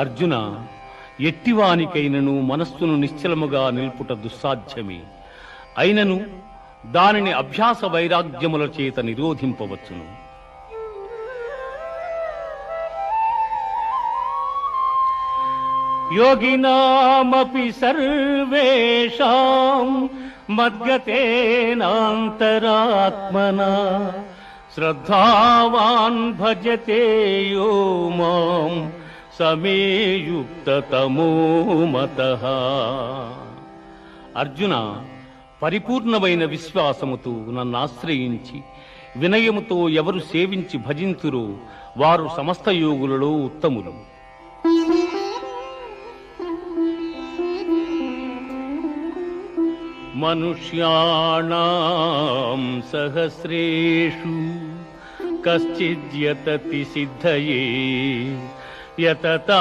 అర్జున, ఎట్టివానికైనను మనస్సును నిశ్చలముగా నిల్పుట దుస్సాధ్యమే. అయినను దానిని అభ్యాస వైరాగ్యముల చేత నిరోధింపవచ్చును. యోగినామపి సర్వేషాం మద్గతేనాంతరాత్మనా శ్రద్ధావాన్ భజతే యో మాం సమే యుక్తతమో మతః. అర్జున, పరిపూర్ణమైన విశ్వాసముతో నన్ను ఆశ్రయించి వినయముతో ఎవరు సేవించి భజింతురో వారు సమస్త యోగులలో ఉత్తములు. మనుష్యాణాం సహస్రేషు కశ్చిద్ యతతి సిద్ధయే యతతా